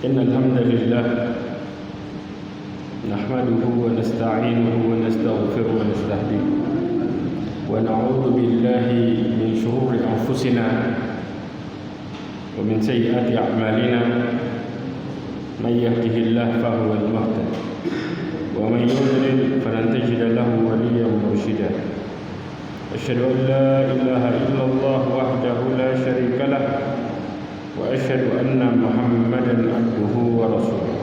إن الحمد لله نحمده ونستعينه ونستغفره ونستهديه ونعوذ بالله من شرور أنفسنا ومن سيئات أعمالنا من يهده الله فهو المهتد ومن يضلل فلن تجد له وليا مرشدا أشهد أن لا إله إلا الله وحده لا شريك له وأشهد أن محمدا عبده ورسوله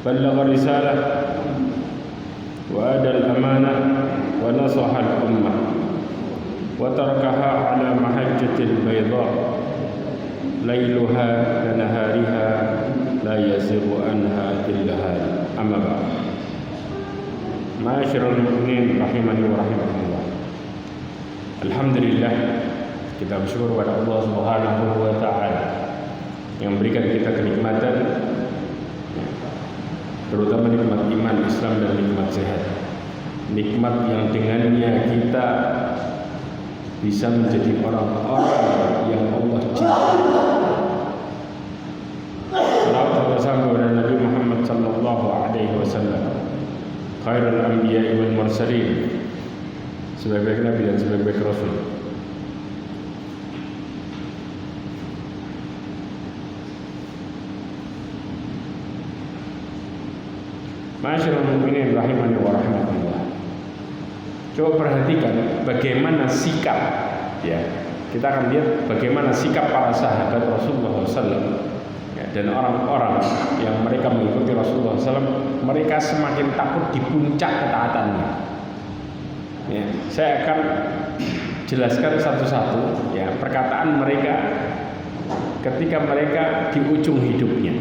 بلغ الرسالة وأدى الأمانة ونصح الأمة وتركها على محجة البيضاء ليلها كنهارها لا يزيغ عنها إلا هالك أما بعد معاشر المؤمنين rahimani wa rahimakumullah. Alhamdulillah, kita bersyukur kepada Allah Subhanahu wa taala yang memberikan kita kenikmatan, terutama nikmat iman, Islam dan nikmat sehat. Nikmat yang dengannya kita bisa menjadi orang-orang yang Allah cintai. Salawat kepada Nabi Muhammad sallallahu alaihi wasallam, khairul anbiya'i wal mursalin, sebaik-baik nabi dan sebaik-baik rasul. Ma'asyiral mu'minin rahimani wa rahimakumullah. Coba perhatikan bagaimana sikap, ya. Kita akan lihat bagaimana sikap para sahabat Rasulullah SAW, ya, dan orang-orang yang mereka mengikuti Rasulullah SAW. Mereka semakin takut di puncak ketaatannya. Ya, saya akan jelaskan satu-satu, ya, perkataan mereka ketika mereka di ujung hidupnya.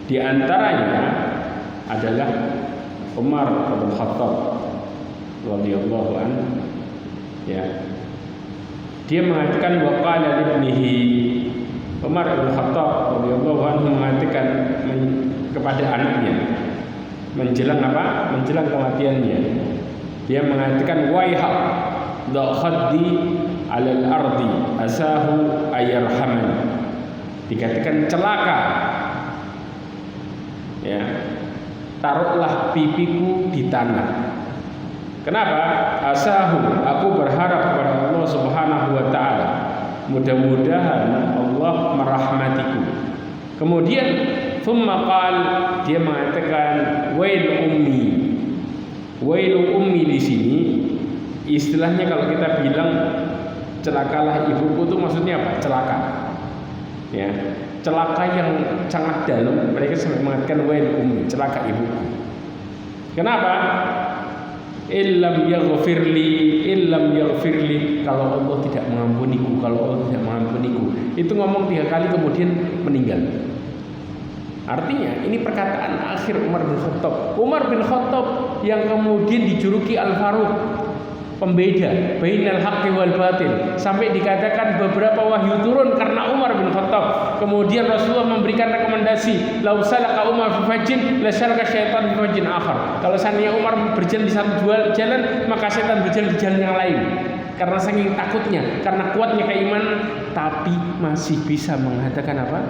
Di antaranya adalah Umar bin Khattab radhiyallahu anhu, ya. Dia mengatakan waqala libnihi, Umar bin Khattab radhiyallahu anhu mengatakan kepada anaknya menjelang apa? Menjelang kematiannya. Dia mengatakan waihak dha khaddi 'alal ardi asahu ayarhaman. Dikatakan celaka, ya, taruhlah pipiku di tanah. Kenapa? Asahu, aku berharap kepada Allah Subhanahu wa taala, mudah-mudahan Allah merahmatiku. Kemudian thumma qal, dia mengatakan wail ummi. Wail ummi di sini istilahnya kalau kita bilang celakalah ibuku itu maksudnya apa? Celaka. Ya, celaka yang sangat dalam. Mereka sampai mengatakan wail ummi, celaka ibuku. Kenapa? Illam yaghfirli, kalau Allah tidak mengampuniku, kalau Allah tidak mengampuniku. Itu ngomong 3 kali kemudian meninggal. Artinya ini perkataan akhir Umar bin Khattab. Umar bin Khattab yang kemudian dijuluki Al-Faruq, pembeda bainal haqqi wal batil, sampai dikatakan beberapa wahyu turun karena Umar bin Khattab. Kemudian Rasulullah memberikan rekomendasi, lau salaka Umar fi fajjin la salaka syaitan fi fajjin akhar. Kalau seandainya Umar berjalan di satu jalan, maka setan berjalan di jalan yang lain. Karena saking takutnya, karena kuatnya keimanan, tapi masih bisa mengatakan apa?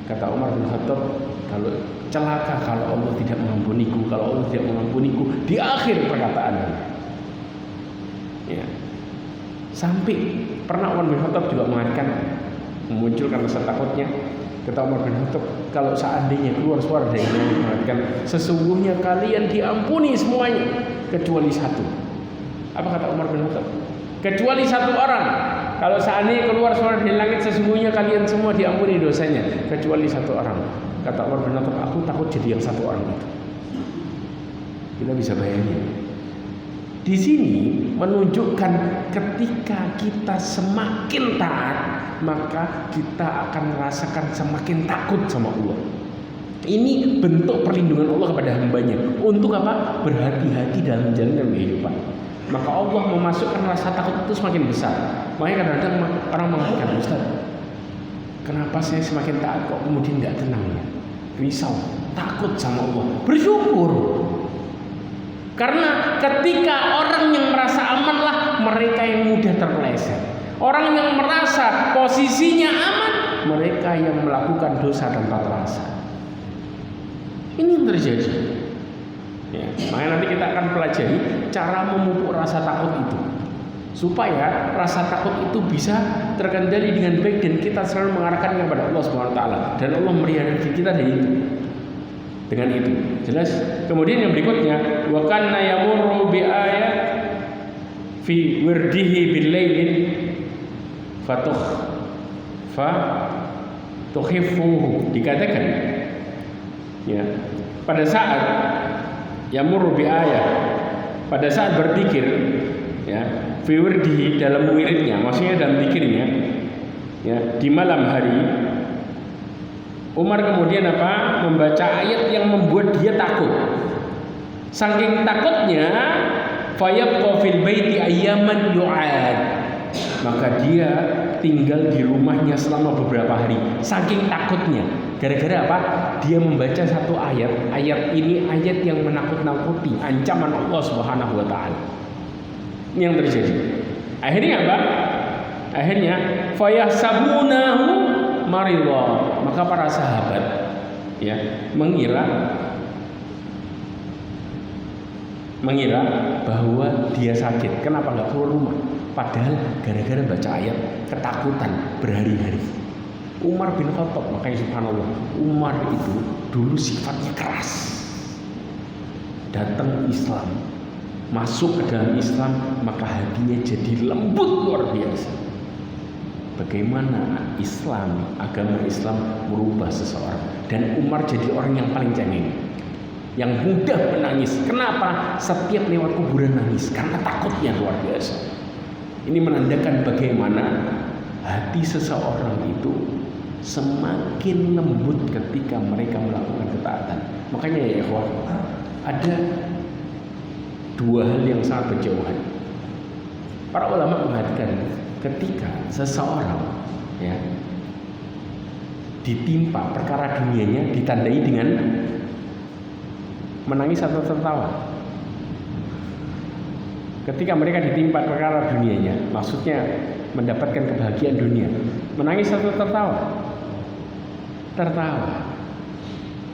Kata Umar bin Khattab, kalau celaka kalau Allah tidak mengampuniku, kalau Allah tidak mengampuniku, di akhir perkataannya. Ya. Sampai pernah Umar bin Khattab juga mengatakan, memunculkan rasa takutnya. Kata Umar bin Khattab, kalau seandainya keluar suara dari mulut mengatakan, sesungguhnya kalian diampuni semuanya kecuali satu. Apa kata Umar bin Khattab? Kecuali satu orang. Kalau seandainya keluar suara dari langit, sesungguhnya kalian semua diampuni dosanya kecuali satu orang. Kata Umar bin Khattab, aku takut jadi yang satu orang itu. Kita bisa bayangin. Di sini menunjukkan ketika kita semakin taat, maka kita akan merasakan semakin takut sama Allah. Ini bentuk perlindungan Allah kepada hambanya. Untuk apa? Berhati-hati dalam menjalani kehidupan. Maka Allah memasukkan rasa takut itu semakin besar. Makanya kadang-kadang orang mengatakan, Ustaz, kenapa saya semakin taat kok kemudian gak tenang ya? Risau, takut sama Allah. Bersyukur. Karena ketika orang yang merasa amanlah mereka yang mudah terpeleset. Orang yang merasa posisinya aman mereka yang melakukan dosa tanpa terasa. Ini yang terjadi. Ya, makanya nanti kita akan pelajari cara memupuk rasa takut itu, supaya rasa takut itu bisa terkendali dengan baik dan kita selalu mengarahkan kepada Allah Subhanahu wa taala, dan Allah melindungi kita dari itu. Dengan itu, jelas. Kemudian yang berikutnya, wa kana yamurru bi ayat fi wirdihi bil lailin tukhifuhu, dikatakan ya, pada saat yamurru bi ayat, pada saat berzikir ya, fi wirdihi, dalam wiridnya, maksudnya dalam zikirnya ya, di malam hari, Umar kemudian apa? Membaca ayat yang membuat dia takut. Saking takutnya, fayabqa fil baiti ayyaman yu'ad, maka dia tinggal di rumahnya selama beberapa hari. Saking takutnya. Gara-gara apa? Dia membaca satu ayat. Ayat ini ayat yang menakut-nakuti, ancaman Allah Subhanahu wa taala. Ini yang terjadi. Akhirnya apa? Akhirnya fayahsabunahu maridha, maka para sahabat ya mengira bahwa dia sakit. Kenapa nggak keluar rumah? Padahal gara-gara baca ayat ketakutan berhari-hari. Umar bin Khattab, makanya subhanallah, Umar itu dulu sifatnya keras. Datang Islam, masuk ke dalam Islam, maka hatinya jadi lembut luar biasa. Bagaimana Islam, agama Islam merubah seseorang. Dan Umar jadi orang yang paling cengeng, yang mudah menangis. Kenapa? Setiap lewat kuburan nangis, karena takutnya luar biasa. Ini menandakan bagaimana hati seseorang itu semakin lembut ketika mereka melakukan ketaatan. Makanya ya ikhwan, ada dua hal yang sangat berjauhan. Para ulama mengatakan ketika seseorang ya ditimpa perkara dunianya, ditandai dengan menangis atau tertawa. Ketika mereka ditimpa perkara dunianya, maksudnya mendapatkan kebahagiaan dunia, menangis atau tertawa? Tertawa.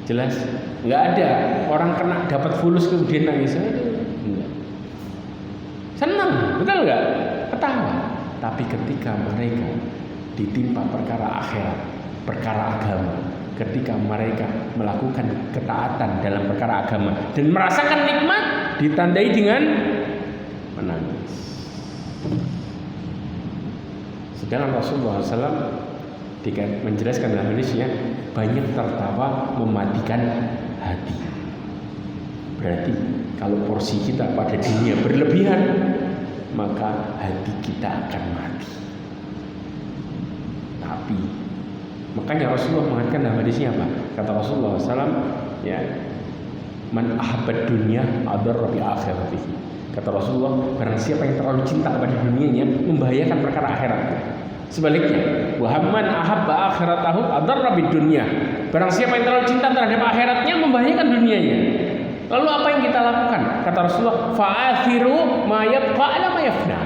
Jelas? Nggak ada orang kena dapat fulus kemudian nangis. Enggak. Senang, betul nggak? Ketawa. Tapi ketika mereka ditimpa perkara akhirat, perkara agama, ketika mereka melakukan ketaatan dalam perkara agama dan merasakan nikmat, ditandai dengan menangis. Sedangkan Rasulullah SAW menjelaskan dalam hadisnya, banyak tertawa mematikan hati. Berarti kalau porsi kita pada dunia berlebihan, maka hati kita akan mati. Tapi makanya Rasulullah mengatakan dalam hadisnya apa? Kata Rasulullah SAW, ya, man ahabbad dunya adarra bi akhiratihi. Kata Rasulullah, barang siapa yang terlalu cinta kepada dunianya, membahayakan perkara akhirat. Sebaliknya, wa man ahabba akhiratahu adarra bid dunya. Barang siapa yang terlalu cinta terhadap akhiratnya, membahayakan dunianya. Lalu apa yang kita lakukan? Kata Rasulullah, fa'athiru ma yabqa ala ma yafna.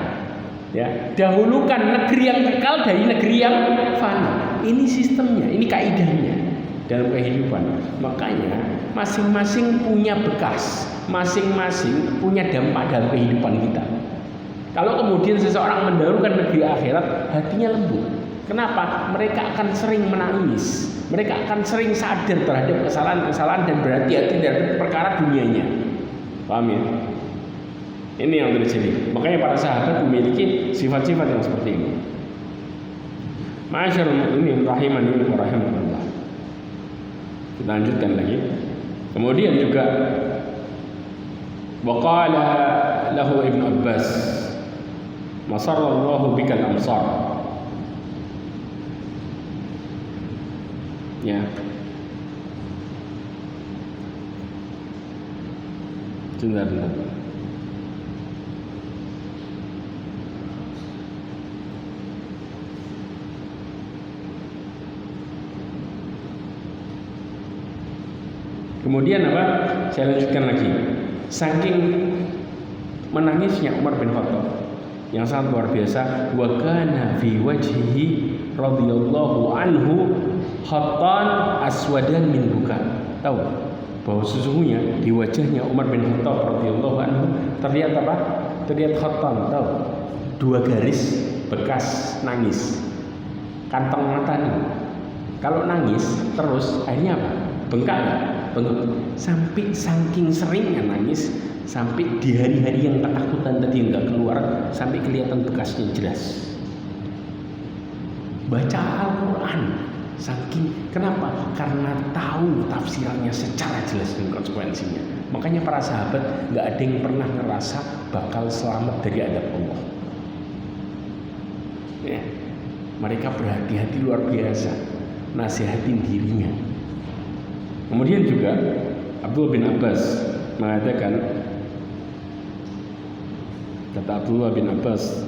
Ya, dahulukan negeri yang kekal dari negeri yang fana. Ini sistemnya, ini kaidahnya dalam kehidupan. Makanya masing-masing punya bekas, masing-masing punya dampak dalam kehidupan kita. Kalau kemudian seseorang mendahulukan negeri akhirat, hatinya lembut. Kenapa? Mereka akan sering menangis. Mereka akan sering sadar terhadap kesalahan-kesalahan dan berhati-hati dari perkara dunianya. Paham ya? Ini yang terjadi. Makanya para sahabat memiliki sifat-sifat yang seperti ini. Ma'asyarul mu'minin rahimani wa rahimakumullah. Kita lanjutkan lagi. Kemudian juga waqala lahu Ibnu Abbas, masarallahu bikal amsar. Ya. Sebentar. Kemudian apa? Saya lanjutkan lagi. Saking menangisnya Umar bin Khattab, yang sangat luar biasa. Wa kana fi wajhihi radhiyallahu anhu khattan aswadan min buka. Tahu bahwa sesungguhnya di wajahnya Umar bin Khattab radhiyallahu anhu terlihat apa? Terlihat khattan, tahu? 2 garis bekas nangis. Kantong mata nih. Kalau nangis terus akhirnya apa? Bengkak nggak? Bengkak. Sampai saking seringnya nangis, sampai di hari-hari yang ketakutan tadi nggak keluar, sampai kelihatan bekasnya jelas. Baca Al-Quran, saking kenapa? Karena tahu tafsirannya secara jelas dan konsekuensinya. Makanya para sahabat nggak ada yang pernah ngerasa bakal selamat dari adab Allah. Ya, mereka berhati-hati luar biasa, nasihatin dirinya. Kemudian juga Abdullah bin Abbas mengatakan, kata Abdullah bin Abbas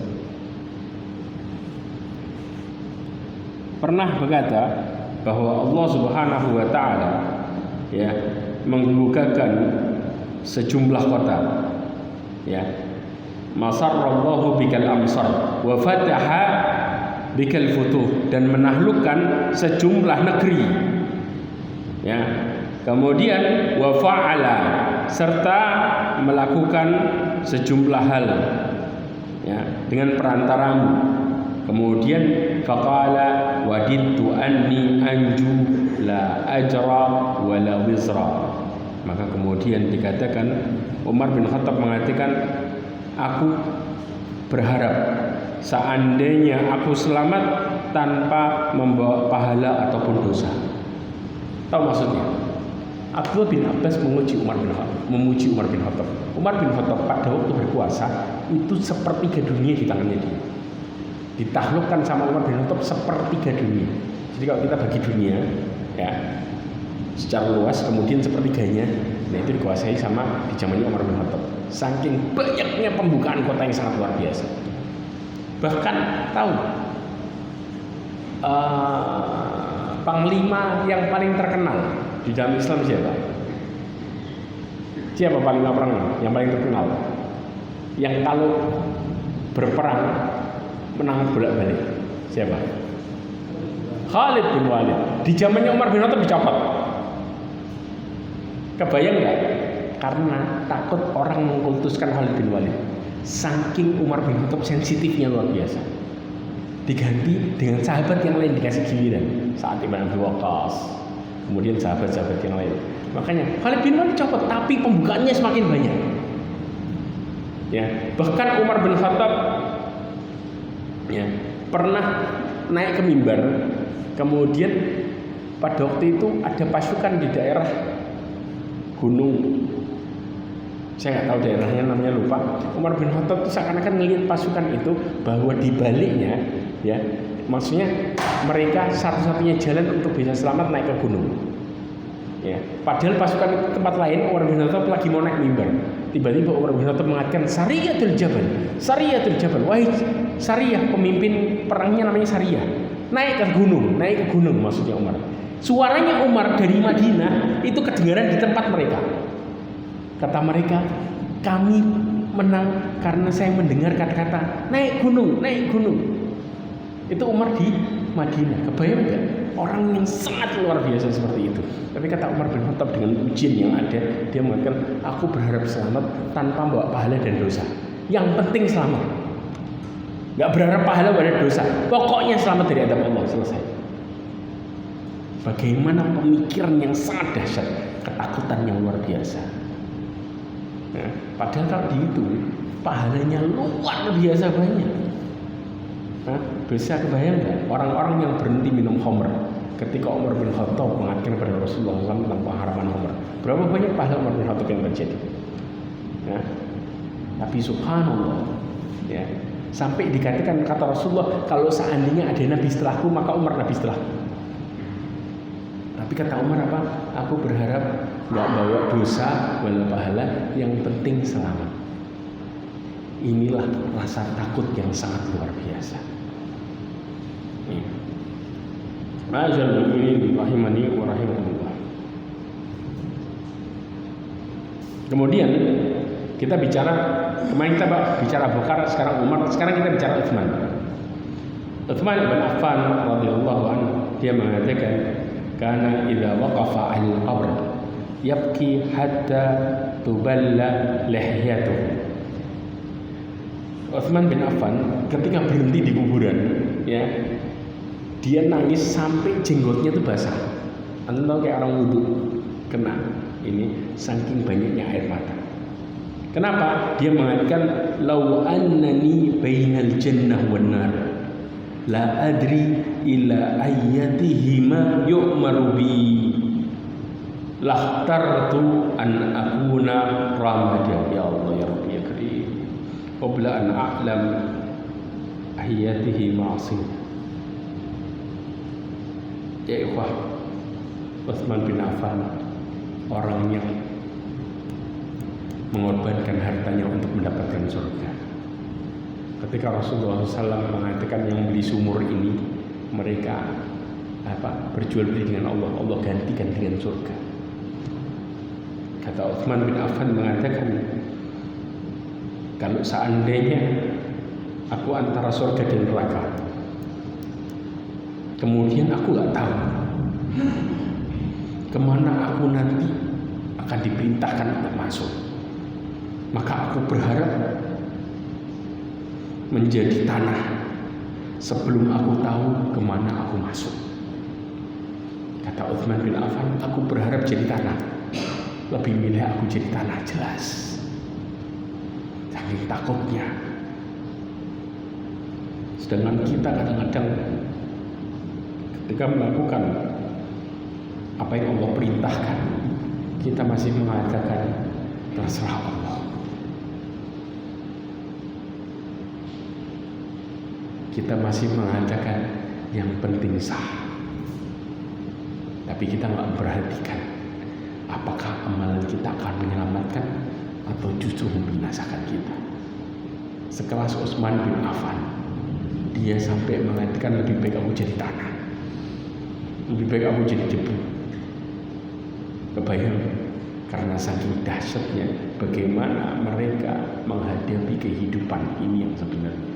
pernah berkata bahwa Allah Subhanahu wa taala ya menggelugakan sejumlah kota, ya, masarrallahu bikal amsar wa fataha bikal futuh, dan menaklukkan sejumlah negeri, ya. Kemudian wa fa'ala, serta melakukan sejumlah hal, ya, dengan perantaramu. Kemudian faqala wadittu anni anju la ajra wa la wizra. Maka kemudian dikatakan, Umar bin Khattab mengatakan, aku berharap seandainya aku selamat tanpa membawa pahala ataupun dosa. Tahu maksudnya? Abdullah bin Abbas memuji Umar bin Khattab. Umar bin Khattab pada waktu berkuasa itu sepertiga dunia di tangannya dia. Ditaklukkan sama Umar bin Khattab sepertiga dunia. Jadi kalau kita bagi dunia, ya, secara luas, kemudian sepertiganya, nah itu dikuasai sama di zamannya Umar bin Khattab. Saking banyaknya pembukaan kota yang sangat luar biasa. Bahkan tahu panglima yang paling terkenal di dalam Islam siapa? Siapa panglima perang yang paling terkenal? Yang kalau berperang menang bolak-balik. Siapa? Khalid bin Walid. Di zamannya Umar bin Khattab dicopot. Kebayang nggak? Karena takut orang mengkultuskan Khalid bin Walid. Saking Umar bin Khattab sensitifnya luar biasa. Diganti dengan sahabat yang lain, dikasih giliran. Sa'ad bin Abi Waqqas, kemudian sahabat-sahabat yang lain. Makanya Khalid bin Walid dicopot, tapi pembukaannya semakin banyak. Ya, bahkan Umar bin Khattab, ya, pernah naik ke mimbar. Kemudian pada waktu itu ada pasukan di daerah gunung, saya nggak tahu daerahnya, namanya lupa. Umar bin Khattab itu seakan-akan ngelihat pasukan itu bahwa di baliknya, ya, maksudnya mereka satu-satunya jalan untuk bisa selamat naik ke gunung. Ya, padahal pasukan itu tempat lain, Umar bin Khattab lagi mau naik mimbar. Tiba-tiba Umar bin Khattab mengatakan Sariyatul Jabal, Sariyatul Jabal. Wahai Sariyah, pemimpin perangnya namanya Sariyah. Naik ke gunung maksudnya Umar. Suaranya Umar dari Madinah itu kedengaran di tempat mereka. Kata mereka, kami menang karena saya mendengar kata-kata naik gunung. Itu Umar di Madinah. Kebayang nggak? Orang yang sangat luar biasa seperti itu. Tapi kata Umar bin Khattab dengan ujian yang ada, dia mengatakan, aku berharap selamat tanpa membawa pahala dan dosa. Yang penting selamat. Nggak berharap pahala pada dosa. Pokoknya selamat dari adab Allah. Selesai. Bagaimana pemikiran yang sangat dahsyat, ketakutan yang luar biasa. Nah, padahal kalau dihitung pahalanya luar biasa banyak. Nah, bisa kebayang nggak orang-orang yang berhenti minum khamr ketika Umar bin Khattab mengatakan kepada Rasulullah SAW tentang pengharaman khamr? Berapa banyak pahala Umar bin Khattab yang terjadi? Nah, tapi subhanallah, ya, sampai dikatakan kata Rasulullah, kalau seandainya ada nabi setelahku maka Umar nabi setelahku. Tapi kata Umar apa? Aku berharap nggak bawa dosa wala pahala, yang penting selamat. Inilah rasa takut yang sangat luar biasa. Ma'azal mu'minin rahimani wa rahimakumullah. Kemudian Kita bicara kemarin kita bicara Abu Bakar, sekarang Umar, sekarang kita bicara Utsman. Utsman bin Affan radhiyallahu anhu, dia mengatakan, "Kana idza waqafa al-qabr yabki hatta tuballa lihyatuhu." Utsman bin Affan ketika berhenti di kuburan, ya, dia nangis sampai jenggotnya itu basah. Anda kayak orang wudu kena ini saking banyaknya air mata. Kenapa? Dia mengatakan, "Lau annani bainal jannah wan nar la adri ila ayyatihima yu'maru bi lahtartu an akuna ramadan." Ya Allah ya Rabbi ya Karim, qabla an a'lam ayyatihi ma'asi. Ya ikhwah, Utsman bin Affan orang yang mengorbankan hartanya untuk mendapatkan surga. Ketika Rasulullah SAW mengatakan yang beli sumur ini mereka berjual beli dengan Allah, Allah gantikan dengan surga. Kata Utsman bin Affan mengatakan, kalau seandainya aku antara surga dan neraka, kemudian aku nggak tahu kemana aku nanti akan diperintahkan untuk masuk, maka aku berharap menjadi tanah sebelum aku tahu kemana aku masuk. Kata Utsman bin Affan, aku berharap jadi tanah, lebih milih aku jadi tanah, jelas. Saking takutnya. Sedangkan kita kadang-kadang ketika melakukan apa yang Allah perintahkan, kita masih mengatakan terserah Allah. Kita masih mengatakan yang penting sah. Tapi kita nggak memperhatikan apakah amalan kita akan menyelamatkan atau justru membinasakan kita. Sekelas Utsman bin Affan, dia sampai mengatakan lebih baik aku jadi tanah, lebih baik aku jadi debu. Kebayang karena saking dahsyatnya bagaimana mereka menghadapi kehidupan ini yang sebenarnya.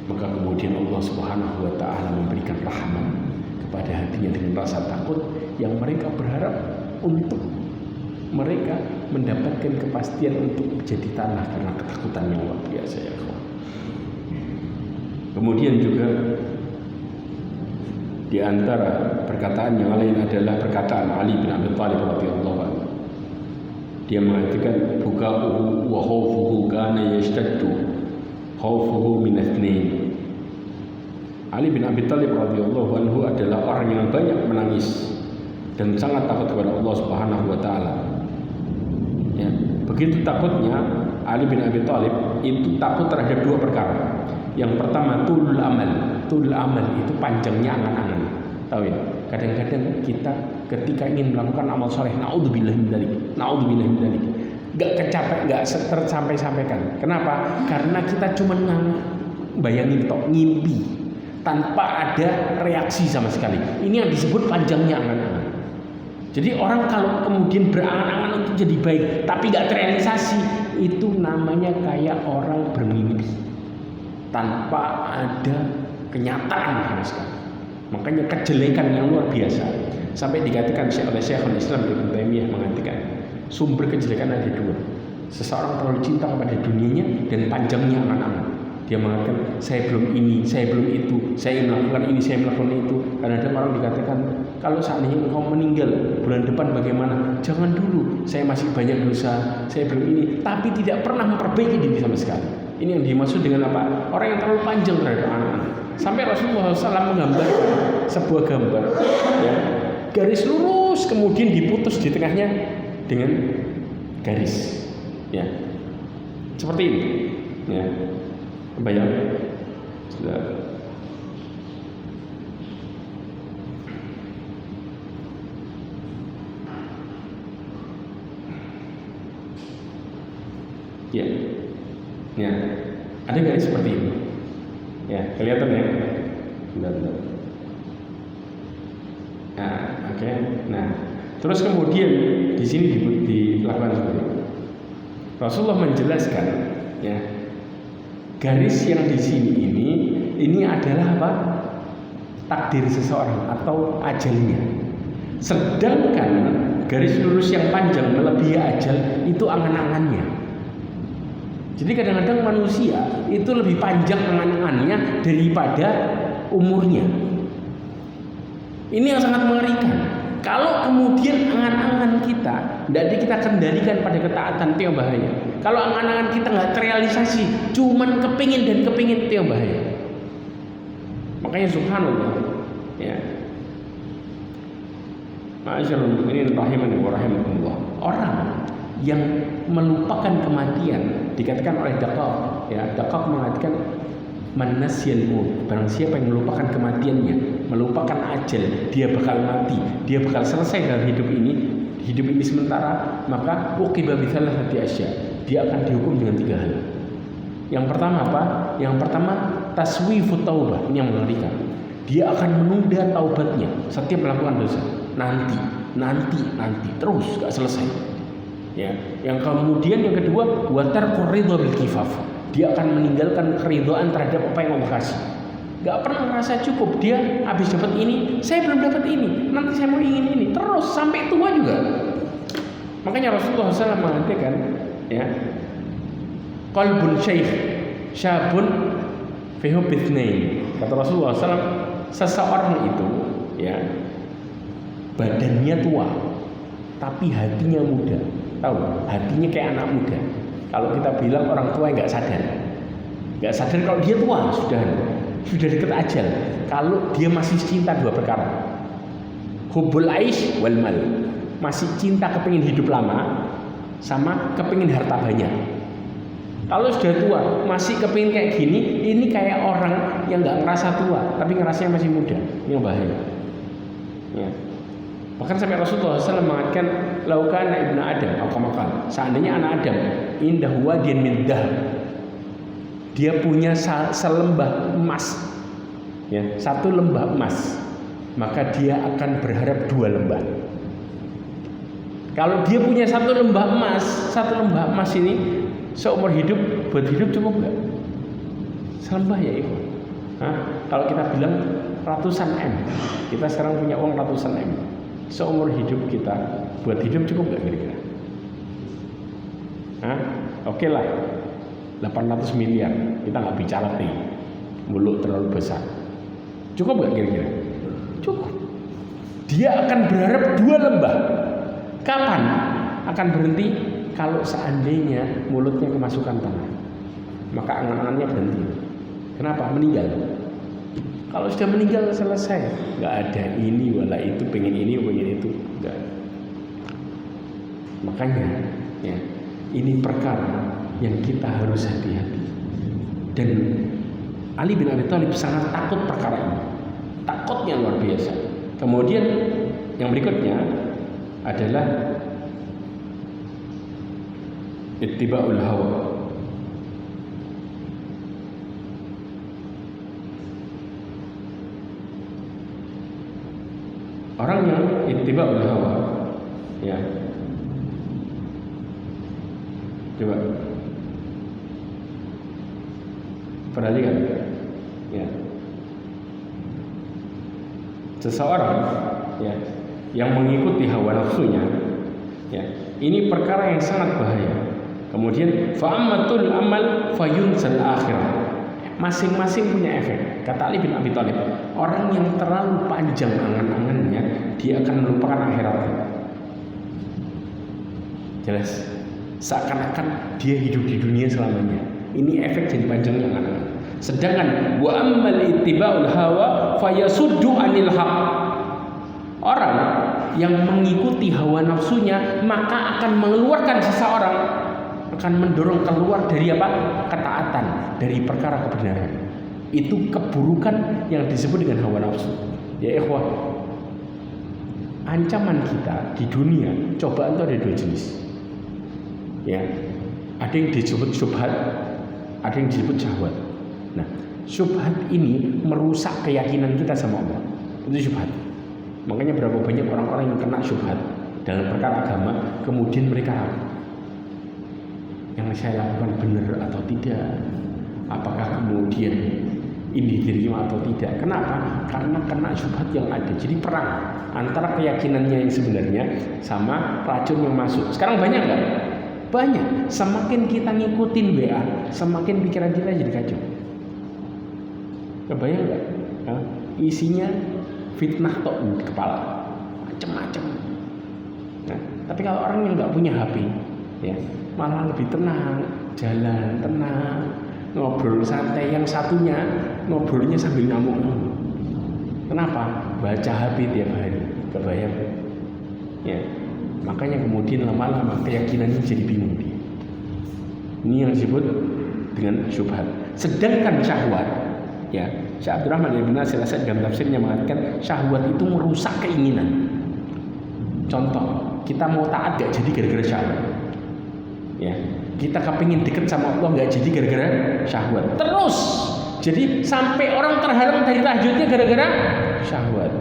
Maka kemudian Allah Subhanahu wa taala memberikan rahmat kepada hatinya dengan rasa takut yang mereka berharap untuk mereka mendapatkan kepastian untuk menjadi tanah karena ketakutan yang luar biasa ya kawan. Kemudian juga di antara perkataan yang lain adalah perkataan Ali bin Abi Thalib radhiyallahu anhu. Dia mengatakan, "Buka'uhu wa khawfuhu kana yashtaddu khawfuhu min itsnain." Ali bin Abi Thalib radhiyallahu anhu adalah orang yang banyak menangis dan sangat takut kepada Allah Subhanahu wa taala. Ya, begitu takutnya Ali bin Abi Thalib itu takut terhadap dua perkara. Yang pertama tulul amal. Tulul amal itu panjangnya angan-angan. Tahu ya? Kadang-kadang kita ketika ingin melakukan amal soleh, naudzubillah min dzalik, naudzubillah min dzalik, gak tersampai-sampaikan. Kenapa? Karena kita cuma bayangin tok, ngimpi tanpa ada reaksi sama sekali. Ini yang disebut panjangnya angan-angan. Jadi orang kalau kemudian berangan-angan untuk jadi baik tapi gak terrealisasi, itu namanya kayak orang bermimpi tanpa ada kenyataan sama sekali. Makanya kejelekan yang luar biasa sampai dikatakan oleh Syekhul Islam Ibnu Taimiyah mengatakan sumber kejelekan ada dua. Seseorang terlalu cinta kepada dunianya dan panjangnya angan-angan. Dia mengatakan saya belum ini, saya belum itu, saya melakukan ini, saya melakukan itu. Karena ada orang dikatakan kalau seandainya engkau meninggal bulan depan bagaimana? Jangan dulu, saya masih banyak dosa, saya belum ini, tapi tidak pernah memperbaiki diri sama sekali. Ini yang dimaksud dengan apa? Orang yang terlalu panjang terhadap anak-anak. Sampai Rasulullah SAW menggambarkan sebuah gambar, ya, garis lurus kemudian diputus di tengahnya dengan garis, ya, seperti ini, ya, kebayang? Sudah. Ya. Ya, ada garis seperti ini. Ya, kelihatan ya. Benar. Nah, oke. Nah, terus kemudian di sini dilakukan seperti ini. Rasulullah menjelaskan, ya, garis yang di sini ini adalah apa? Takdir seseorang atau ajalnya. Sedangkan garis lurus yang panjang melebihi ajal itu angan-angannya. Jadi kadang-kadang manusia itu lebih panjang angan-angannya daripada umurnya. Ini yang sangat mengerikan. Kalau kemudian angan-angan kita tidak kita kendalikan pada ketaatan, itu yang bahaya. Kalau angan-angan kita nggak terrealisasi, cuman kepingin dan kepingin, itu yang bahaya. Makanya subhanallah, ya. Ma'asyiral mu'minin rahimani wa rahimakumullah. Orang yang melupakan kematian dikatakan oleh Dakak, ya, Dakak mengatakan man nasyal maut, barang siapa yang melupakan kematiannya, melupakan ajal, dia bakal mati, dia bakal selesai dalam hidup ini sementara, maka uqiba bi thalathati asya, dia akan dihukum dengan 3 hal. Yang pertama apa? Yang pertama taswifut taubah, ini yang mengerikan. Dia akan menunda taubatnya setiap melakukan dosa. Nanti terus gak selesai. Ya, yang kemudian yang kedua watar ridha bil kifaf. Dia akan meninggalkan keridhaan terhadap apa yang Allah kasih. Gak pernah merasa cukup. Dia habis dapat ini, saya belum dapat ini. Nanti saya mau ingin ini. Terus sampai tua juga. Makanya Rasulullah SAW mengatakan, ya, qalbun syekh syabun fi hubbitsnain. Kata Rasulullah SAW, seseorang itu, ya, badannya tua, tapi hatinya muda. Tahu, hatinya kayak anak muda. Kalau kita bilang orang tua nggak sadar kalau dia tua, sudah dekat ajal. Kalau dia masih cinta 2 perkara, hubbul aish wal mal, masih cinta kepingin hidup lama, sama kepingin harta banyak. Kalau sudah tua, masih kepingin kayak gini, ini kayak orang yang nggak ngerasa tua, tapi ngerasanya masih muda. Ini bahaya. Ya. Bahkan sampai Rasulullah SAW mengatakan, laukana ibnu Adam, seandainya anak Adam, indah wadiyan min dhahab, dia punya selembah emas, ya, 1 lembah emas, maka dia akan berharap 2 lembah. Kalau dia punya 1 lembah emas ini seumur hidup, buat hidup cukup nggak? Selembah ya itu. Kalau kita bilang ratusan M, kita sekarang punya uang ratusan M. Seumur hidup kita buat hidup cukup nggak kira-kira? Oke lah, 800 miliar kita nggak bicara nih, mulut terlalu besar. Cukup nggak kira-kira? Cukup. Dia akan berharap 2 lembah. Kapan akan berhenti? Kalau seandainya mulutnya kemasukan tanah, maka angan-angannya berhenti. Kenapa? Meninggal. Kalau sudah meninggal selesai, nggak ada ini wala itu, pengen ini pengen itu, nggak. Makanya, ya, ini perkara yang kita harus hati-hati. Dan Ali bin Abi Thalib sangat takut perkara ini, takutnya luar biasa. Kemudian yang berikutnya adalah ittiba'ul hawa. Orang yang ittiba'ul hawa, ya, coba perhatikan, ya, seseorang, ya, yang mengikuti hawa nafsunya, ya, ini perkara yang sangat bahaya. Kemudian fa'ammatul amal fayunsal akhirah. Masing-masing punya efek. Kata Ali bin Abi Thalib, orang yang terlalu panjang angan-angannya, dia akan melupakan akhirat. Jelas. Seakan-akan dia hidup di dunia selamanya. Ini efek jadi panjangnya angan-angan. Sedangkan wa ammal ittiba'ul hawa fayasuddu 'anil haq. Orang yang mengikuti hawa nafsunya maka akan mengeluarkan seseorang, akan mendorong keluar dari apa? Ketaatan, dari perkara kebenaran. Itu keburukan yang disebut dengan hawa nafsu. Ya ikhwah, ancaman kita di dunia, cobaan itu ada 2 jenis. Ya, ada yang disebut syubhat, ada yang disebut syahwat. Nah, syubhat ini merusak keyakinan kita sama Allah. Itu syubhat. Makanya berapa banyak orang-orang yang kena syubhat dalam perkara agama, kemudian mereka yang saya lakukan benar atau tidak, apakah kemudian ini diterima atau tidak. Kenapa? Karena kena syubhat yang ada. Jadi perang antara keyakinannya yang sebenarnya sama racun yang masuk. Sekarang banyak nggak? Banyak. Semakin kita ngikutin WA, semakin pikiran kita jadi kacau. Kebayang nggak? Isinya fitnah tok di kepala, macam-macam. Nah, tapi kalau orang yang nggak punya HP, ya malah lebih tenang, jalan tenang, ngobrol santai. Yang satunya ngobrolnya sambil ngamuk-ngamuk. Kenapa? Baca HP tiap hari. Kebayang? Ya. Makanya kemudian lama-lama keyakinannya jadi bingung dia. Ini yang disebut dengan syubhat. Sedangkan syahwat, ya, Syekh Abdurrahman Ibn Nasir As-Sa'di dalam tafsirnya mengatakan syahwat itu merusak keinginan. Contoh, kita mau taat gak jadi gara-gara syahwat. Ya, kita kepingin deket sama Allah gak jadi gara-gara syahwat. Terus, jadi sampai orang terhalang dari tahajudnya gara-gara syahwat.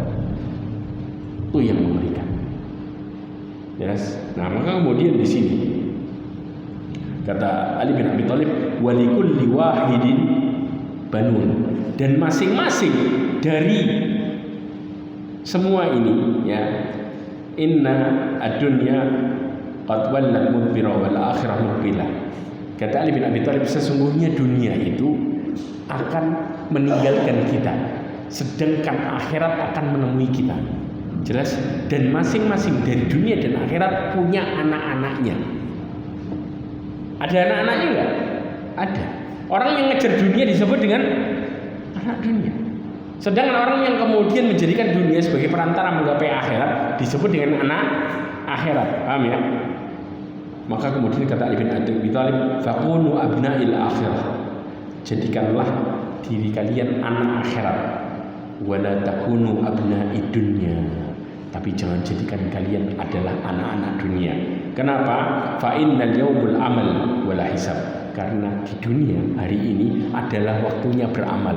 Itu yang mengerikan. Yes. Nah, maka kemudian di sini kata Ali bin Abi Thalib, walikulli wahidin banun, dan masing-masing dari semua ini, ya, inna ad-dunya qad wallat mudbira wal akhirah muqbilah. Kata Ali bin Abi Thalib, sesungguhnya dunia itu akan meninggalkan kita, sedangkan akhirat akan menemui kita. Jelas? Dan masing-masing dari dunia dan akhirat punya anak-anaknya. Ada anak-anaknya enggak? Ada. Orang yang ngejar dunia disebut dengan anak dunia. Sedangkan orang yang kemudian menjadikan dunia sebagai perantara menggapai akhirat disebut dengan anak akhirat. Paham ya? Maka kemudian kata Ali bin Abi Thalib, faqulu abna'il akhirah. Jadikanlah diri kalian anak akhirat. Wala takunu abna'id dunya. Tapi jangan jadikan kalian adalah anak-anak dunia. Kenapa? Fa innal yaumul amal wala hisab. Karena di dunia hari ini adalah waktunya beramal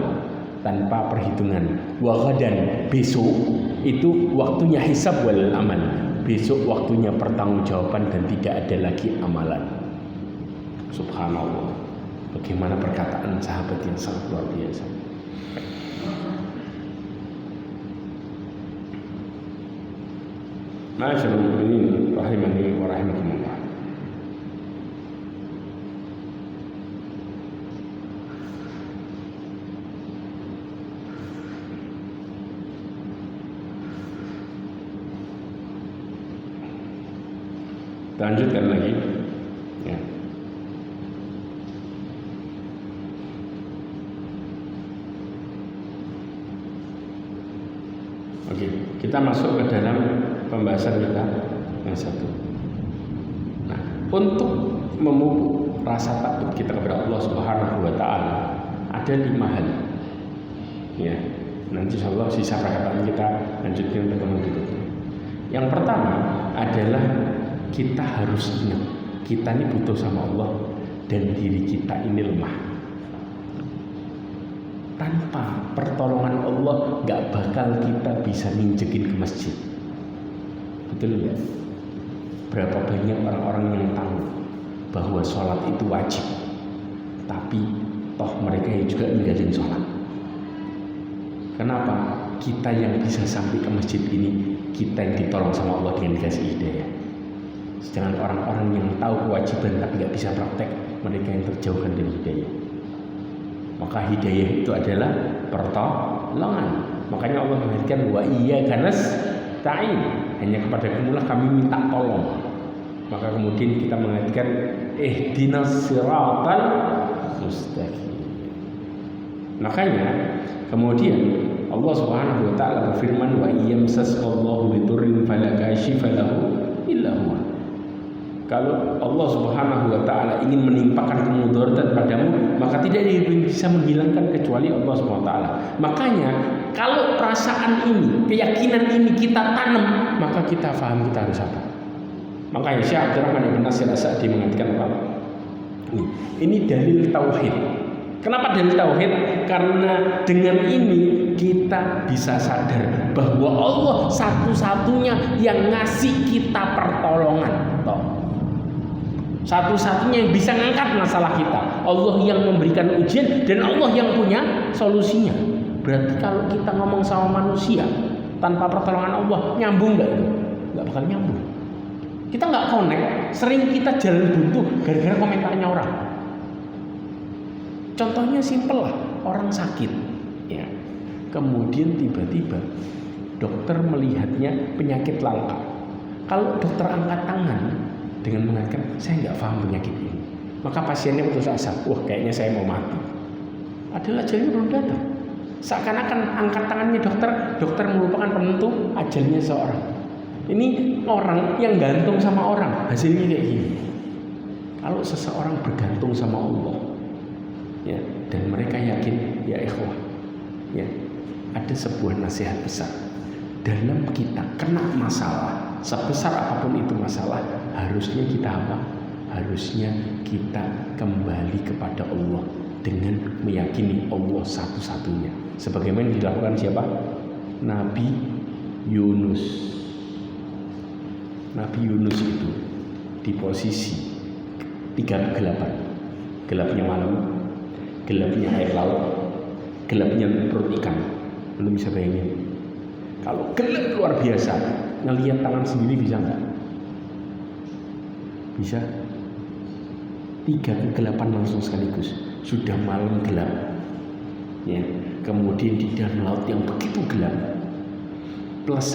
tanpa perhitungan. Wa ghadan, besok itu waktunya hisab wal amal. Besok waktunya pertanggungjawaban dan tidak ada lagi amalan. Subhanallah. Bagaimana perkataan sahabat yang sangat luar biasa. Ma'asyiral mu'minin rahimani wa rahimakumullah. Lanjutkan lagi, ya. Oke, kita masuk ke dalam pembahasan kita yang satu. Nah, untuk memupuk rasa takut kita kepada Allah Subhanahu wa taala ada 5 hal. Ya, nanti insyaallah sisa perkataan kita lanjutkan pertemuan berikutnya. Yang pertama adalah kita harus ingat kita ini butuh sama Allah dan diri kita ini lemah. Tanpa pertolongan Allah gak bakal kita bisa ninjekin ke masjid. Betul ya? Berapa banyak orang-orang yang tahu bahwa sholat itu wajib, tapi toh mereka juga ninggalin sholat. Kenapa? Kita yang bisa sampai ke masjid ini, kita yang ditolong sama Allah dengan dikasih hidayah. Sedangkan orang-orang yang tahu kewajiban tapi gak bisa praktek, mereka yang terjauhkan dari hidayah. Maka hidayah itu adalah pertolongan. Makanya Allah mengatakan wa iyyaka nasta'in, hanya kepada Kamulah kami minta tolong. Maka kemudian kita mengatakan ihdinas siratal mustaqim. Makanya kemudian Allah Subhanahu wa taala berfirman wa iyamsaskallahu bidurrin fala kashifa lahu illa huwa. Kalau Allah Subhanahu wa taala ingin menimpakan kemudaratan padamu, maka tidak ada yang bisa menghilangkan kecuali Allah Subhanahu wa taala. Makanya kalau perasaan ini, keyakinan ini kita tanam, maka kita paham kita harus apa. Makanya Syekh Abdurrahman Ibn Nasir As-Sa'di mengatakan apa? Ini dalil tauhid. Kenapa dalil tauhid? Karena dengan ini kita bisa sadar bahwa Allah satu-satunya yang ngasih kita pertolongan. Satu-satunya yang bisa ngangkat masalah kita. Allah yang memberikan ujian dan Allah yang punya solusinya. Berarti kalau kita ngomong sama manusia tanpa pertolongan Allah, nyambung nggak itu? Nggak bakal nyambung. Kita nggak connect. Sering kita jalan buntu gara-gara komentarnya orang. Contohnya simpel lah, orang sakit, ya. Kemudian tiba-tiba dokter melihatnya penyakit langka. Kalau dokter angkat tangan dengan mengatakan saya nggak paham penyakit ini, maka pasiennya putus asa. Wah, kayaknya saya mau mati. Padahal ajalnya belum datang. Seakan-akan angkat tangannya dokter merupakan penentu ajalnya seorang. Ini orang yang gantung sama orang, hasilnya kayak gini. Kalau seseorang bergantung sama Allah, ya, dan mereka yakin, ya ikhwah, ya, ada sebuah nasihat besar. Dalam kita kena masalah, sebesar apapun itu masalah, harusnya kita apa? Harusnya kita kembali kepada Allah dengan meyakini Allah satu-satunya. Sebagaimana dilakukan siapa? Nabi Yunus. Nabi Yunus itu di posisi 3 kegelapan. Gelapnya malam, gelapnya air laut, gelapnya perut ikan. Belum bisa bayangin. Kalau gelap luar biasa, ngelihat tangan sendiri bisa nggak? Bisa. 3 kegelapan langsung sekaligus. Sudah malam gelap, ya. Kemudian di dalam laut yang begitu gelap, plus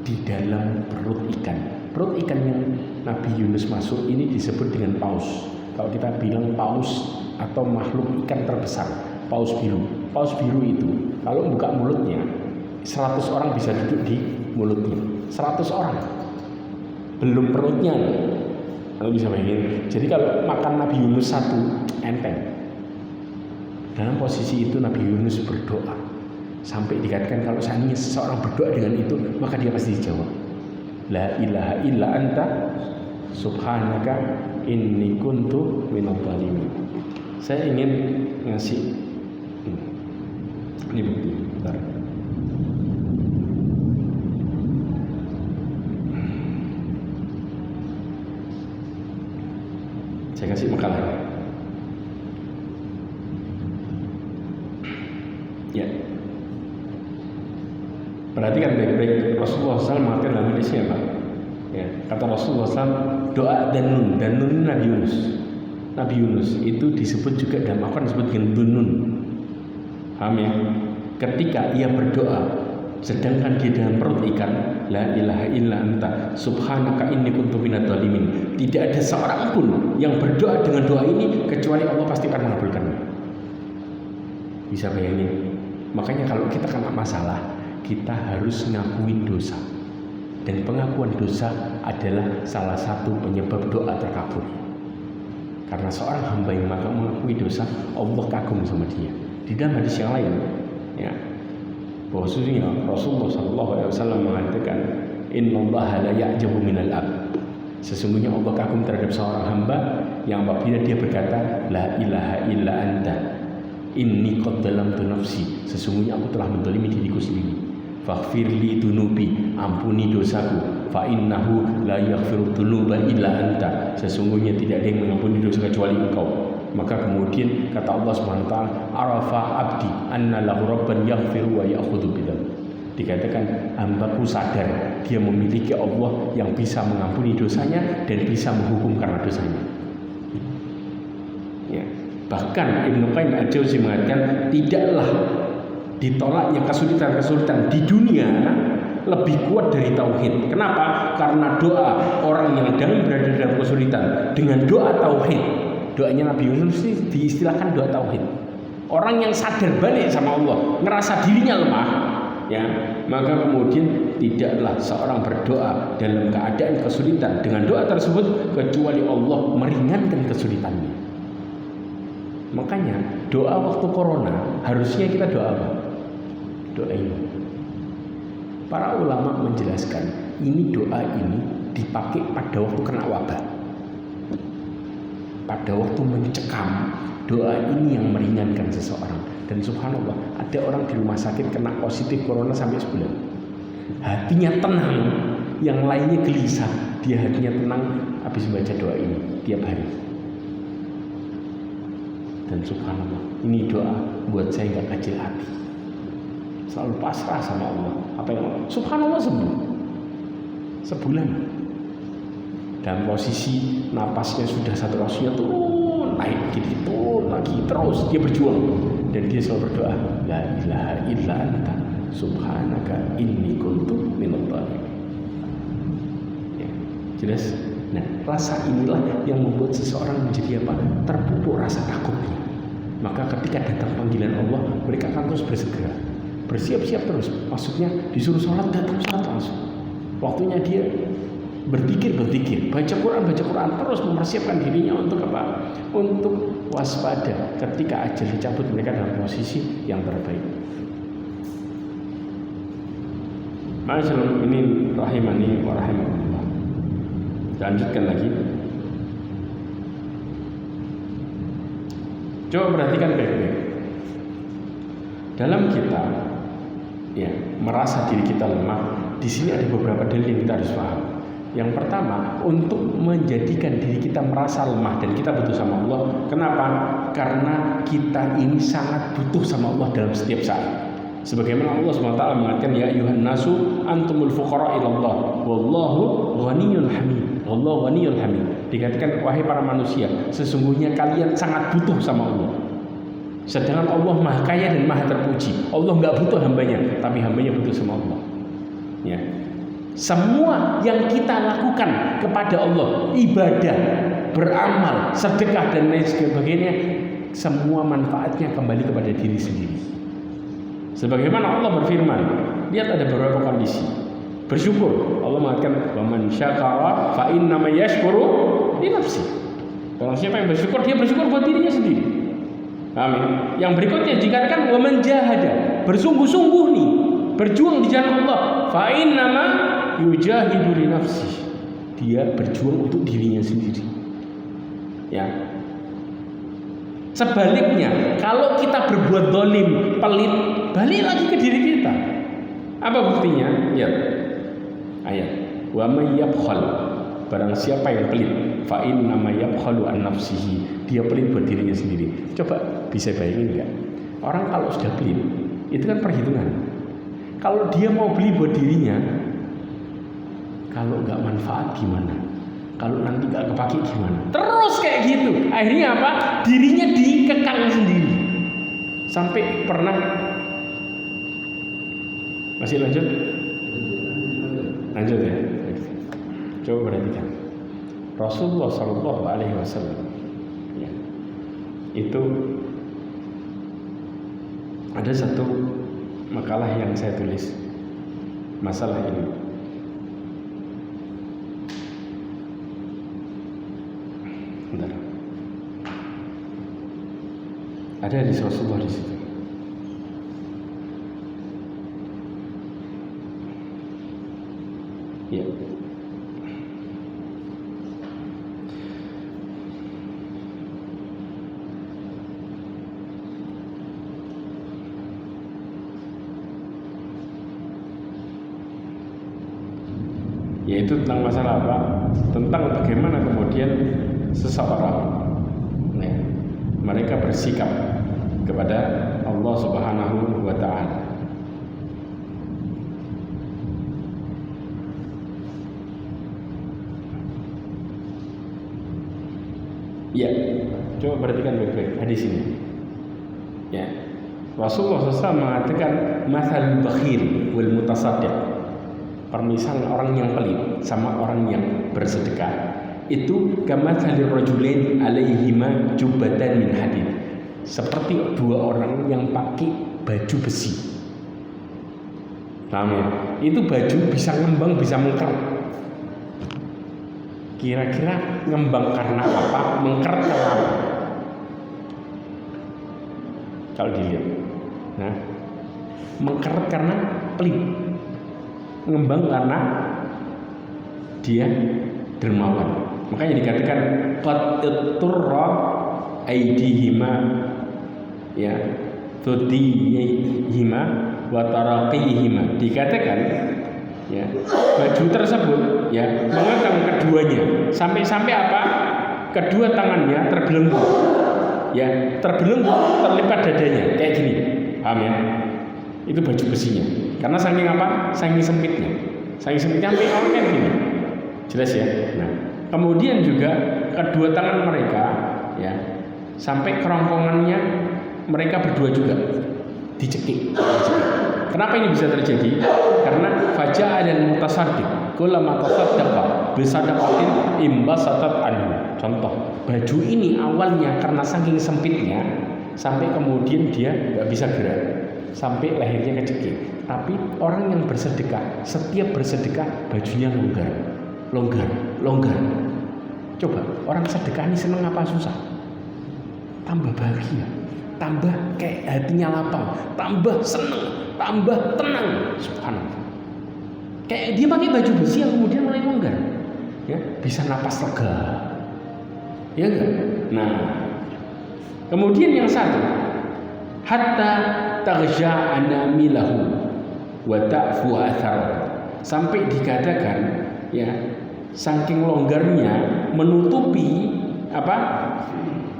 di dalam perut ikan. Perut ikan yang Nabi Yunus masuk ini disebut dengan paus. Kalau kita bilang paus atau makhluk ikan terbesar, paus biru. Paus biru itu kalau buka mulutnya, 100 orang bisa duduk di mulutnya. 100 orang. Belum perutnya. Kalau bisa bayangin. Jadi kalau makan Nabi Yunus satu, enteng. Dalam posisi itu Nabi Yunus berdoa. Sampai dikatakan kalau seandainya seseorang berdoa dengan itu, maka dia pasti dijawab. La ilaha illa anta subhanaka inni kuntu minadh dhalimin. Saya ingin ngasih ini bukti. Bentar. Saya kasih makalah. Ya. Perhatikan baik-baik, Rasulullah SAW mengatakan dalam hadisnya apa? Ya, kata Rasulullah SAW, doa dan nun Nabi Yunus. Nabi Yunus itu disebut juga dalam Al-Quran disebut dengan dunun. Paham ya? Ketika ia berdoa, sedangkan di dalam perut ikan, la ilaha illa anta subhanaka inni kuntu minadh dhalimin. Tidak ada seorang pun yang berdoa dengan doa ini kecuali Allah pasti akan mengabulkannya. Bisa bayangin? Makanya kalau kita kena masalah, kita harus ngakuin dosa. Dan pengakuan dosa adalah salah satu penyebab doa terkabul. Karena seorang hamba yang mengakui dosa, Allah kagum sama dia. Di dalam hadis yang lain, ya, bahwasanya Rasulullah SAW mengatakan, Innallaha la ya'jabu minal abd. Sesungguhnya Allah kagum terhadap seorang hamba yang apabila dia berkata, La ilaha illa anta inni qad dalamtu nafsi. Sesungguhnya aku telah menzalimi diriku sendiri. Faghfirli dunubi, ampuni dosaku. Fa innahu la yaghfiru dunuba illa anta. Sesungguhnya tidak ada yang mengampuni dosa kecuali Engkau. Maka kemudian kata Allah Subhanahu wa taala, arafa abdi anna lahu rabban yaghfiru wa ya'khudhu bidzam. Dikatakan hambaku sadar dia memiliki Allah yang bisa mengampuni dosanya dan bisa menghukum karena dosanya. Ya. Bahkan Ibnu Qayyim al-Jauziyah mengatakan tidaklah ditolaknya kesulitan-kesulitan di dunia lebih kuat dari tauhid. Kenapa? Karena doa orang yang berada dalam kesulitan dengan doa tauhid, doanya Nabi Yunus ini diistilahkan doa tauhid. Orang yang sadar balik sama Allah, ngerasa dirinya lemah, ya, maka kemudian tidaklah seorang berdoa dalam keadaan kesulitan dengan doa tersebut kecuali Allah meringankan kesulitannya. Makanya doa waktu corona harusnya kita doa apa? Doa ini. Para ulama menjelaskan ini doa ini dipakai pada waktu kena wabah, pada waktu mencekam. Doa ini yang meringankan seseorang. Dan subhanallah, ada orang di rumah sakit kena positif corona sampai sebulan. Hatinya tenang, yang lainnya gelisah. Dia hatinya tenang, habis membaca doa ini tiap hari. Dan subhanallah, ini doa buat saya nggak kecil hati. Selalu pasrah sama Allah. Apa yang subhanallah sembuh. Sebulan. Dan posisi napasnya sudah saturasinya turun, naik gitu, turun lagi, terus dia berjuang. Dan dia selalu berdoa, la ilaha illa anta subhanaka inni kuntu minadh dhalimin. Ya, jelas. Nah, rasa inilah yang membuat seseorang menjadi apa? Terpupuk rasa takutnya. Maka ketika datang panggilan Allah, mereka akan terus bersegera, bersiap-siap terus. Maksudnya disuruh sholat, datang sholat langsung. Waktunya dia berzikir, baca Quran, terus mempersiapkan dirinya untuk apa? Untuk waspada ketika ajal dicabut, mereka dalam posisi yang terbaik. Masyaallah, ini rahimani wa rahimakumullah. Lanjutkan lagi. Coba perhatikan baik-baik. Dalam kita ya merasa diri kita lemah, di sini ada beberapa dalil yang kita harus paham. Yang pertama, untuk menjadikan diri kita merasa lemah dan kita butuh sama Allah. Kenapa? Karena kita ini sangat butuh sama Allah dalam setiap saat. Sebagaimana Allah SWT mengatakan, ya ayuhan nasu antumul fuqara ilallah wallahu ghaniyyun hamid. Wallahu ghaniyyun hamid. Dikatakan, wahai para manusia, sesungguhnya kalian sangat butuh sama Allah. Sedangkan Allah maha kaya dan maha terpuji. Allah nggak butuh hambanya, tapi hambanya butuh sama Allah. Ya. Semua yang kita lakukan kepada Allah, ibadah, beramal, sedekah dan lain sebagainya, semua manfaatnya kembali kepada diri sendiri. Sebagaimana Allah berfirman, lihat ada beberapa kondisi. Bersyukur, Allah mengatakan, "Wa man syakara fa innama yashkuru li nafsi." Kalau siapa yang bersyukur, dia bersyukur buat dirinya sendiri. Amin. Yang berikutnya dikatakan, "Wa man jahada," bersungguh-sungguh nih, berjuang di jalan Allah, fa innama yujahidu li nafsi, dia berjuang untuk dirinya sendiri. Ya. Sebaliknya, kalau kita berbuat zalim, pelit, balik lagi ke diri kita. Apa buktinya? Ya. Ayat. Wa may yabkhal, barang siapa yang pelit, fa innama yabkhalu an nafsihi, dia pelit buat dirinya sendiri. Coba bisa bayangin enggak? Orang kalau sudah pelit, itu kan perhitungan. Kalau dia mau beli buat dirinya, kalau nggak manfaat gimana? Kalau nanti nggak kepake gimana? Terus kayak gitu. Akhirnya apa? Dirinya dikekang sendiri. Sampai pernah masih lanjut? Lanjut ya. Coba perhatikan. Rasulullah Shallallahu Alaihi Wasallam ya, itu ada satu makalah yang saya tulis masalah ini. Bentar. Ada hadis Rasulullah di situ. Ya. Yaitu tentang masalah apa? Tentang bagaimana kemudian seseorang ya, mereka bersikap kepada Allah Subhanahu wa Ta'ala. Ya, coba perhatikan baik-baik hadis ini. Ya, Rasulullah SAW mengatakan masalul bakhil wal mutasaddiq, permisalan orang yang pelit sama orang yang bersedekah itu kamatsali rajulain alaihima jubbatan min hadid, seperti dua orang yang pakai baju besi. Paham ya? Itu baju bisa ngembang, bisa mengker. Kira-kira ngembang karena apa? Mengker karena apa? Kalau dilihat, nah, mengker karena pelit, ngembang karena dia dermawan. Makanya dikatakan qad itturra aydihima ya tudihima wa taraqihima. Dikatakan ya, baju tersebut ya mengekang keduanya sampai apa? Kedua tangannya terbelenggu, ya terbelenggu terlipat dadanya kayak gini, paham ya? Itu baju besinya. Karena saking apa? Saking sempitnya sampai orang kan gini, jelas ya. Nah, kemudian juga kedua tangan mereka ya sampai kerongkongannya mereka berdua juga dicekik. Kenapa ini bisa terjadi? Karena faja'a dan mutasaddiq kullama tasaddaqa bisadaqatin imbasatat anhu. Contoh, baju ini awalnya karena saking sempitnya sampai kemudian dia nggak bisa gerak sampai lehernya kecekik. Tapi orang yang bersedekah, setiap bersedekah bajunya longgar. Coba orang sedekah ini seneng apa susah? Tambah bahagia, tambah kayak hatinya lapang, tambah seneng, tambah tenang. Subhanallah. Kayak dia pakai baju besi yang kemudian mulai longgar, ya bisa napas lega, ya enggak? Nah, kemudian yang satu, hatta taghsha anamilahu wa ta'fu athar, sampai dikatakan ya saking longgarnya menutupi apa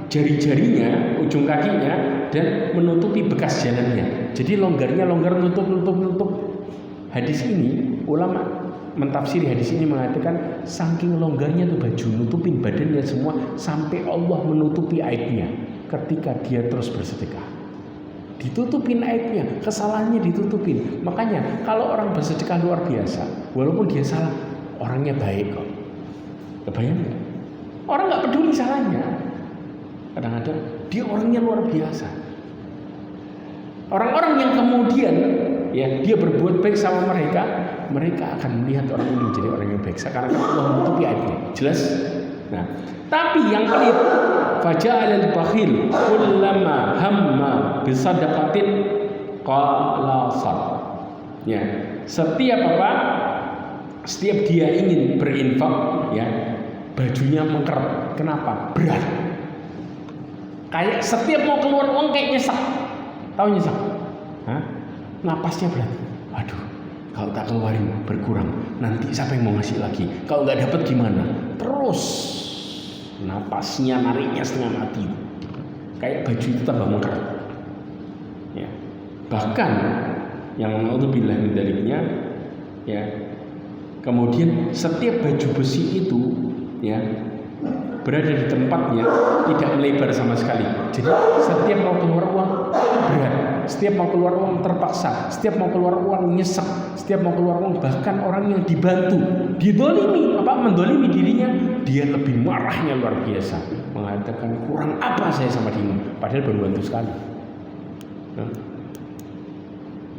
jari-jarinya, ujung kakinya, dan menutupi bekas jalannya. Jadi longgar nutup. Hadis ini ulama mentafsiri hadis ini mengatakan saking longgarnya tuh baju nutupin badannya semua sampai Allah menutupi aibnya ketika dia terus bersedekah. Ditutupin aibnya, kesalahannya ditutupin. Makanya kalau orang bersedekah luar biasa, walaupun dia salah, orangnya baik kok. Kebayang nggak? Orang nggak peduli salahnya. Kadang-kadang dia orangnya luar biasa. Orang-orang yang kemudian ya dia berbuat baik sama mereka akan melihat orang ini menjadi orang yang baik karena Allah menutupi aibnya. Jelas? Nah, tapi yang pelit faja'al al-bakhil kullama hamma bisadaqatin qalasat. Ya, setiap dia ingin berinfak ya bajunya mengkeret. Kenapa? Berat. Kayak setiap mau keluar uang kayak nyesek. Tahu nyesek? Hah? Napasnya berat. Waduh, kalau tak keluarin berkurang. Nanti siapa yang mau ngasih lagi? Kalau nggak dapat gimana? Terus napasnya nariknya setengah mati. Kayak baju itu tambah mengkeret. Ya. Bahkan yang naudzubillah min dzaliknya ya. Kemudian setiap baju besi itu ya berada di tempatnya tidak melebar sama sekali. Jadi setiap mau keluar uang berat, setiap mau keluar uang terpaksa, setiap mau keluar uang nyesek, setiap mau keluar uang bahkan orang yang dibantu mendolimi dirinya, dia lebih marahnya luar biasa, mengatakan kurang apa saya sama dia, padahal baru bantu sekali.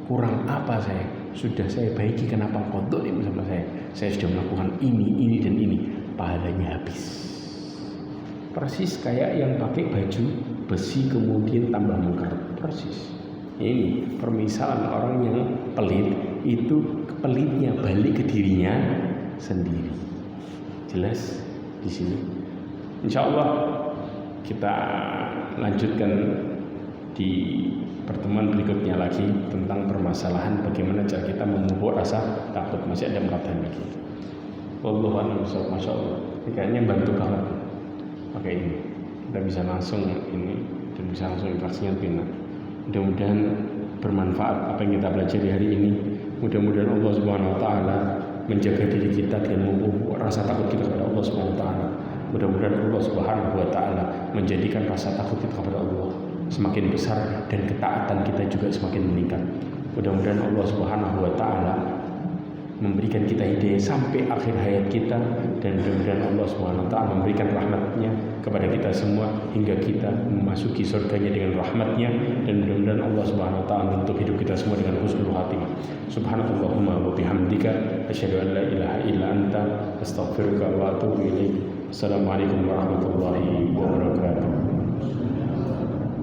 Kurang apa saya? Sudah saya baiki, kenapa kau dolim sama saya? Saya sudah melakukan ini dan ini, pahalanya habis. Persis kayak yang pakai baju besi kemudian tambah mengkeret. Persis. Ini permisalan orang yang pelit, itu pelitnya balik ke dirinya sendiri. Jelas di sini. Insya Allah kita lanjutkan di pertemuan berikutnya lagi tentang permasalahan bagaimana cara kita memupuk rasa takut. Masih ada 4 hari lagi. Wallahu a'lam bishawab. Masya Allah. Ini kayaknya bantu banget. Oke, ini kita bisa langsung ini dan bisa langsung interaksinya pindah. Mudah-mudahan bermanfaat apa yang kita pelajari hari ini. Mudah-mudahan Allah Subhanahu Wa Taala menjaga diri kita dan memupuk rasa takut kita kepada Allah Subhanahu Wa Taala. Mudah-mudahan Allah Subhanahu Wa Taala menjadikan rasa takut kita kepada Allah semakin besar dan ketaatan kita juga semakin meningkat. Mudah-mudahan Allah Subhanahu Wa Taala memberikan kita hidayah sampai akhir hayat kita, dan mudah-mudahan Allah Subhanahu Wa Taala memberikan rahmatnya kepada kita semua hingga kita memasuki surganya dengan rahmatnya, dan mudah-mudahan Allah Subhanahu Wa Taala menutup hidup kita semua dengan husnul khatimah. Subhanallahumma wa bihamdika asyhadu an la ilaha illa anta astaghfiruka wa atubu ilaik. Assalamualaikum warahmatullahi wabarakatuh.